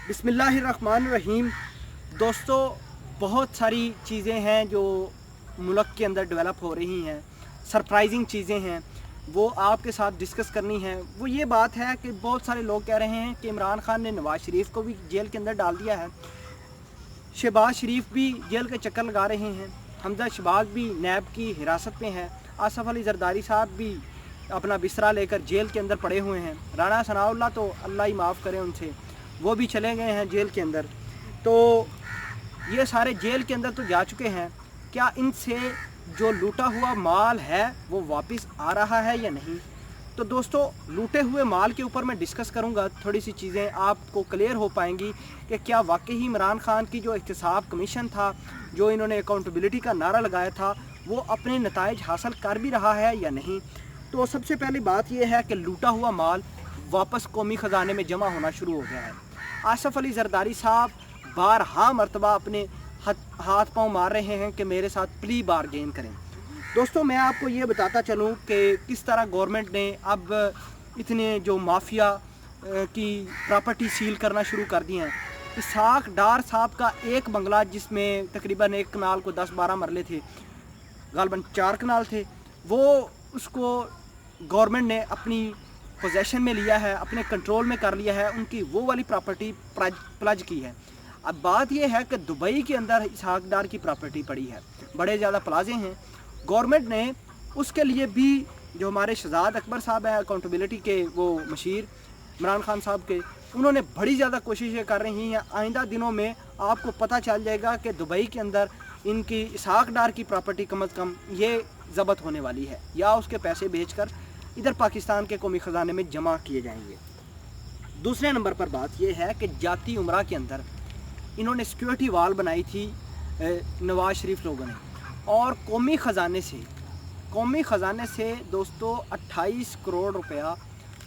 बिस्मिल्लाहिर्रहमानिर्रहीम। दोस्तों, बहुत सारी चीज़ें हैं जो मुल्क के अंदर डेवलप हो रही हैं, सरप्राइजिंग चीज़ें हैं, वो आपके साथ डिस्कस करनी है। वो ये बात है कि बहुत सारे लोग कह रहे हैं कि इमरान खान ने नवाज़ शरीफ को भी जेल के अंदर डाल दिया है, शहबाज शरीफ भी जेल के चक्कर लगा रहे हैं, हमजा शहबाज भी नैब की हिरासत में है, आसफ अली जरदारी साहब भी अपना बिस्तरा लेकर जेल के अंदर पड़े हुए हैं, राना सनाउल्लाह तो अल्लाह ही माफ़ करे उनसे, वो भी चले गए हैं जेल के अंदर। तो ये सारे जेल के अंदर तो जा चुके हैं, क्या इनसे जो लूटा हुआ माल है वो वापस आ रहा है या नहीं? तो दोस्तों, लूटे हुए माल के ऊपर मैं डिस्कस करूंगा, थोड़ी सी चीज़ें आपको क्लियर हो पाएंगी कि क्या वाकई ही इमरान खान की जो एहतसाब कमीशन था, जो इन्होंने अकाउंटेबिलिटी का नारा लगाया था, वो अपने नताइज हासिल कर भी रहा है या नहीं। तो सबसे पहली बात यह है कि लूटा हुआ माल वापस कौमी ख़जाने में जमा होना शुरू हो गया है। आसफ अली जरदारी साहब बारहा मरतबा अपने हाथ पांव मार रहे हैं कि मेरे साथ प्ली बारगेन करें। दोस्तों, मैं आपको ये बताता चलूँ कि किस तरह गवर्नमेंट ने अब इतने जो माफिया की प्रॉपर्टी सील करना शुरू कर दी हैं। इसहाक डार साहब का एक बंगला, जिसमें तकरीबन एक कनाल को 10-12 मरले थे, गालबन 4 कनाल थे, वो उसको गवर्नमेंट ने अपनी पोजेशन में लिया है, अपने कंट्रोल में कर लिया है, उनकी वो वाली प्रॉपर्टी प्लज की है। अब बात यह है कि दुबई के अंदर इसहाक डार की प्रॉपर्टी पड़ी है, बड़े ज़्यादा प्लाजे हैं। गवर्नमेंट ने उसके लिए भी, जो हमारे शहजाद अकबर साहब हैं अकाउंटेबिलिटी के वो मशीर इमरान खान साहब के, उन्होंने बड़ी ज़्यादा कोशिशें कर रही हैं। आइंदा दिनों में आपको पता चल जाएगा कि दुबई के अंदर इनकी इसहाक डार की प्रॉपर्टी कम अज़ कम ये ज़ब्त होने वाली है, या उसके पैसे बेचकर इधर पाकिस्तान के कौमी ख़जाने में जमा किए जाएंगे। दूसरे नंबर पर बात यह है कि जाती उमरा के अंदर इन्होंने सिक्योरिटी वाल बनाई थी नवाज़ शरीफ लोगों ने, और कौमी ख़जाने से दोस्तों 28 करोड़ रुपया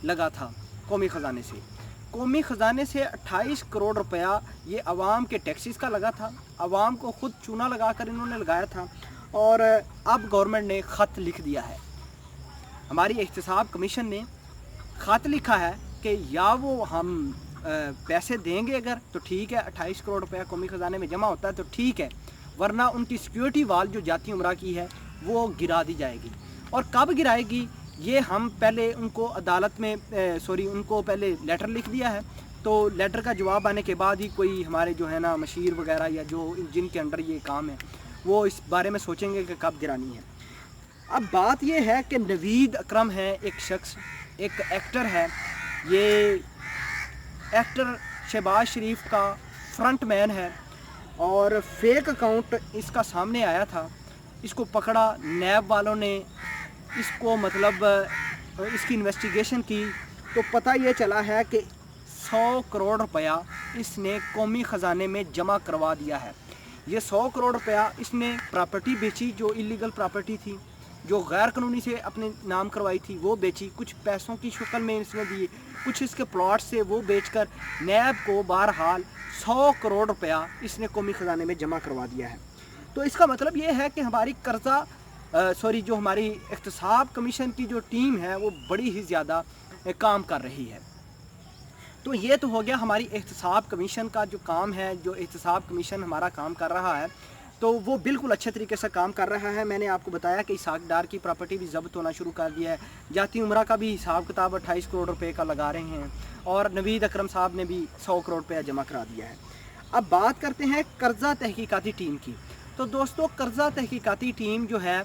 लगा था। कौमी ख़जाने से 28 करोड़ रुपया ये अवाम के टैक्सेस का लगा था, अवाम को ख़ुद चूना लगा कर इन्होंने लगाया था। और अब गवर्नमेंट ने ख़त लिख दिया है, हमारी एहतसाब कमीशन ने ख़त लिखा है कि या वो हम पैसे देंगे अगर तो ठीक है, 28 करोड़ रुपया कौमी ख़जाने में जमा होता है तो ठीक है, वरना उनकी सिक्योरिटी वाल जो जाती उमरा की है वो गिरा दी जाएगी। और कब गिराएगी ये हम पहले उनको अदालत में उनको पहले लेटर लिख दिया है, तो लेटर का जवाब आने के बाद ही कोई हमारे जो है ना मशीर वगैरह या जो जिनके अंडर ये काम है वो इस बारे में सोचेंगे कि कब गिरानी है। अब बात ये है कि नवीद अकरम है एक शख्स, एक एक्टर है, ये एक्टर शहबाज शरीफ का फ्रंट मैन है, और फेक अकाउंट इसका सामने आया था, इसको पकड़ा नैब वालों ने, इसको मतलब इसकी इन्वेस्टिगेशन की तो पता ये चला है कि 100 करोड़ रुपया इसने कौमी ख़जाने में जमा करवा दिया है। ये 100 करोड़ रुपया इसने प्रॉपर्टी बेची, जो इलीगल प्रॉपर्टी थी, जो गैर कानूनी से अपने नाम करवाई थी वो बेची, कुछ पैसों की शक्ल में इसने दिए, कुछ इसके प्लॉट से वो बेचकर नैब को बहरहाल 100 करोड़ रुपया इसने कौमी ख़जाने में जमा करवा दिया है। तो इसका मतलब ये है कि हमारी जो हमारी एहतसाब कमीशन की जो टीम है वो बड़ी ही ज़्यादा काम कर रही है। तो ये तो हो गया हमारी एहतसाब कमीशन का जो काम है, जो एहतसाब कमीशन हमारा काम कर रहा है तो वो बिल्कुल अच्छे तरीके से काम कर रहा है। मैंने आपको बताया कि इसहाक डार की प्रॉपर्टी भी ज़ब्त होना शुरू कर दिया है, जाती उमरा का भी हिसाब किताब 28 करोड़ रुपए का लगा रहे हैं, और नवीद अकरम साहब ने भी 100 करोड़ रुपया जमा करा दिया है। अब बात करते हैं कर्जा तहकीकाती टीम की। तो दोस्तों, कर्जा तहकीकाती टीम जो है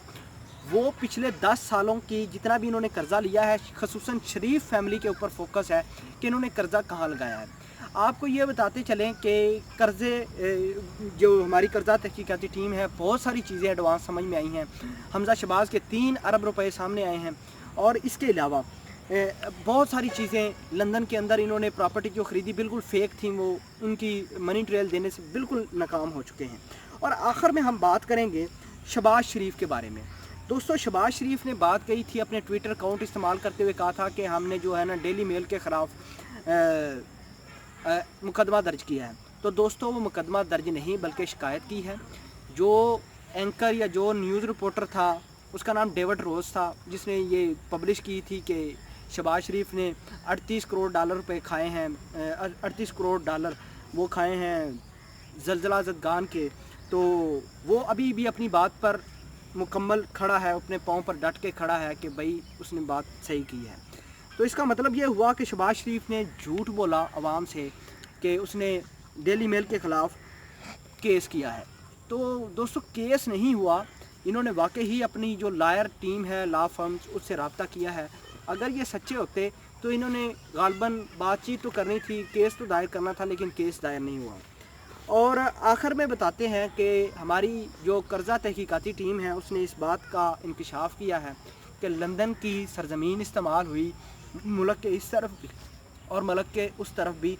वो पिछले 10 सालों की जितना भी इन्होंने कर्जा लिया है, ख़ुसूसन शरीफ फैमिली के ऊपर फोकस है कि इन्होंने कर्जा कहाँ लगाया है। आपको ये बताते चलें कि कर्ज़े जो हमारी कर्जा तहकीकाती टीम है, बहुत सारी चीज़ें एडवांस समझ में आई हैं। हमजा शहबाज के 3 अरब रुपए सामने आए हैं, और इसके अलावा बहुत सारी चीज़ें लंदन के अंदर इन्होंने प्रॉपर्टी जो ख़रीदी बिल्कुल फ़ेक थी, वो उनकी मनी ट्रेल देने से बिल्कुल नाकाम हो चुके हैं। और आखिर में हम बात करेंगे शहबाज शरीफ के बारे में। दोस्तों, शहबाज शरीफ ने बात कही थी, अपने ट्विटर अकाउंट इस्तेमाल करते हुए कहा था कि हमने जो है ना डेली मेल के ख़िलाफ़ मुकदमा दर्ज किया है। तो दोस्तों, वो मुकदमा दर्ज नहीं बल्कि शिकायत की है। जो एंकर या जो न्यूज़ रिपोर्टर था उसका नाम डेविड रोज़ था, जिसने ये पब्लिश की थी कि शहबाज शरीफ ने $38 करोड़ रुपए खाए हैं, $38 करोड़ وہ کھائے ہیں زلزلہ زدگان کے، تو وہ ابھی بھی اپنی بات پر مکمل کھڑا ہے، اپنے پاؤں پر ڈٹ کے کھڑا ہے کہ بھائی اس نے بات صحیح کی ہے۔ تو اس کا مطلب یہ ہوا کہ شہباز شریف نے جھوٹ بولا عوام سے کہ اس نے ڈیلی میل کے خلاف کیس کیا ہے۔ تو دوستو کیس نہیں ہوا، انہوں نے واقعی ہی اپنی جو لائر ٹیم ہے لا فرمز اس سے رابطہ کیا ہے۔ اگر یہ سچے ہوتے تو انہوں نے غالباً بات چیت تو کرنی تھی، کیس تو دائر کرنا تھا، لیکن کیس دائر نہیں ہوا۔ اور آخر میں بتاتے ہیں کہ ہماری جو قرضہ تحقیقاتی ٹیم ہے اس نے اس بات کا انکشاف کیا ہے کہ لندن کی سرزمین استعمال ہوئی ملک کے اس طرف بھی اور ملک کے اس طرف بھی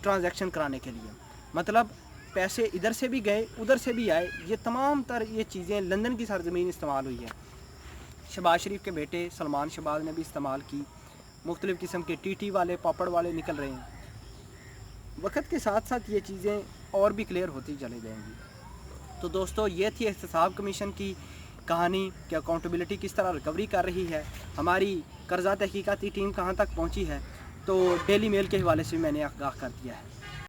ٹرانزیکشن کرانے کے لیے، مطلب پیسے ادھر سے بھی گئے ادھر سے بھی آئے، یہ تمام تر یہ چیزیں لندن کی سرزمین استعمال ہوئی ہے۔ شہباز شریف کے بیٹے سلمان شہباز نے بھی استعمال کی، مختلف قسم کے ٹی ٹی والے پاپڑ والے نکل رہے ہیں۔ وقت کے ساتھ ساتھ یہ چیزیں اور بھی کلیئر ہوتی چلے جائیں گی۔ تو دوستو یہ تھی احتساب کمیشن کی کہانی کہ اکاؤنٹیبلٹی کس طرح ریکوری کر رہی ہے، ہماری قرضہ تحقیقاتی ٹیم کہاں تک پہنچی ہے، تو ڈیلی میل کے حوالے سے میں نے آگاہ کر دیا ہے۔